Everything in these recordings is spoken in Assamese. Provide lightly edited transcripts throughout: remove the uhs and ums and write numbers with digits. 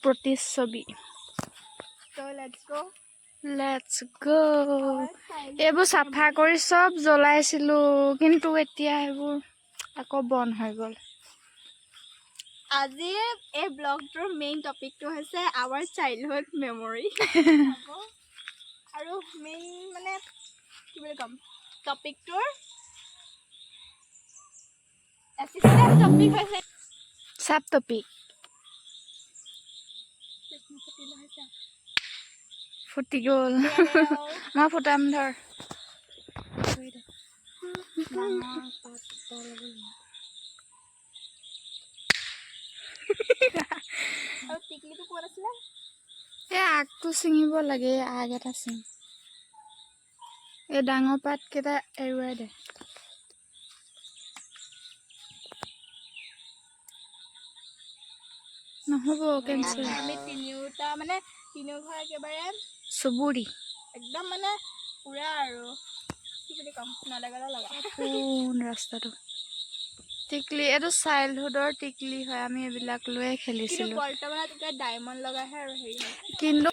প্ৰতিচ্ছবি। So let's go. Let's go. এইবোৰ চাফা কৰি চব জ্বলাইছিলো, কিন্তু এতিয়া এইবোৰ আকৌ বন্ধ হৈ গ'ল। আজি এই ব্লগটোৰ মেইন টপিকটো হৈছে আৱাৰ চাইল্ডহুড মেমৰি। আৰু মেইন মানে কি বুলি ক'ম, টপিকটোৰ এচিষ্টেণ্ট টপিক হৈছে চাব টপিক। ফুটি গ'ল। মই ফুটাম ধৰ। আৰু টিকলিটো ক'ত আছিলে? এই আগটো ছিঙিব লাগে, আগ এটা ছিঙ। এই ডাঙৰ পাতকেইটা এৰুৱাই দে। নহ'ব কেঞ্চেল। আমি তিনিওটা মানে তিনিও ঘৰ একেবাৰে চুবুৰী একদম মানে পুৰা আৰু কি বুলি ক'ম, নলগা লগা কোন ৰাস্তাটো। টিকলি এইটো চাইল্ডহুডৰ টিকলি হয়, আমি এইবিলাক লৈয়ে কিন্তু খেলিছিলোঁ। বৰ্তমানত এতিয়া ডায়মণ্ড লগাইহে আৰু হেৰি হয়। কিন্তু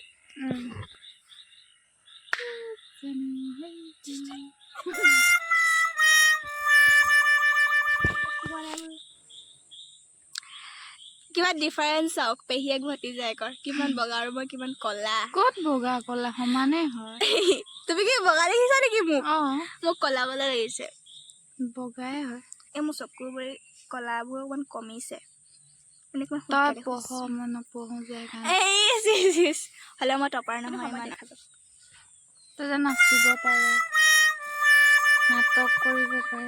কিমান ডিফাৰেঞ্চ চাওক, পেহীয়েক ভতিজায়েকৰ কিমান বগা আৰু মই কিমান ক'লা। ক'ত বগা ক'লা সমানে হয়। তুমি কি বগা দেখিছা নেকি মোক? মোক ক'লা ক'লা লাগিছে। বগাই হয়। এই মোৰ চকুবোৰ ক'লাবোৰ অকণমান কমিছে। তই পঢ়, মই নপঢ়ো যে। হ'লে মই টপাৰ নহয় ইমান। তই যে নাচিব পাৰ, নাটক কৰিব পাৰ।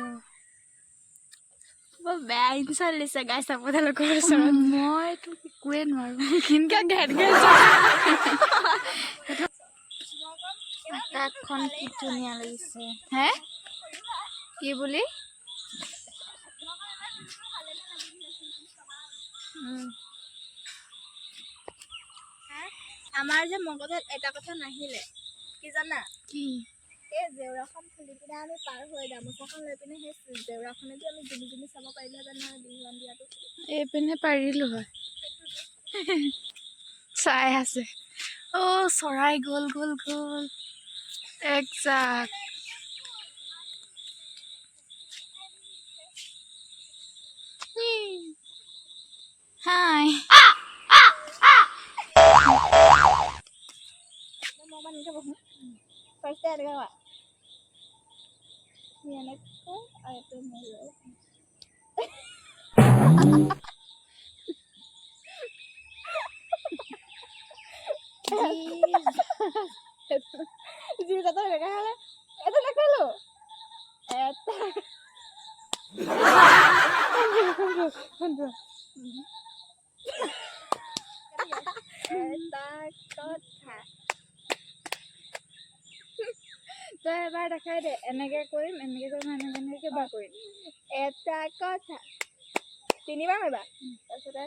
বেয়া ইনচাল্ট দিছে গাইছ আপোনালোকৰ ওচৰত। মইতো একোৱে নোৱাৰো, কিন্তু আকাশখন কি ধুনীয়া লাগিছে। হে কি বুলি? আমাৰ যে মগজত এটা কথা নাহিলে, কি জানা? কি? এই জেওৰাখন খুলি পিনে আমি পাৰ হৈ গামোচাখন লৈ পিনে সেই জেওৰাখনেদি আমি জুমি জুমি চাব পাৰিলোহেঁতেন নহয় বিহুৱান দিয়াটো। এইপিনে পাৰিলো হয়। চাই আছে। অ' চৰাই গ'ল গ'ল গ'ল একজাক। হাই। First ada gak? Ini anakku, itu mulu. Jadi kata mereka hal, itu nak lu? Kota. তই এবাৰ দেখাই দে, এনেকে কৰিম এনেকে বাৰ কৰিম। এটা কথা। তিনিবাৰ মাৰিবা। তাৰপিছতে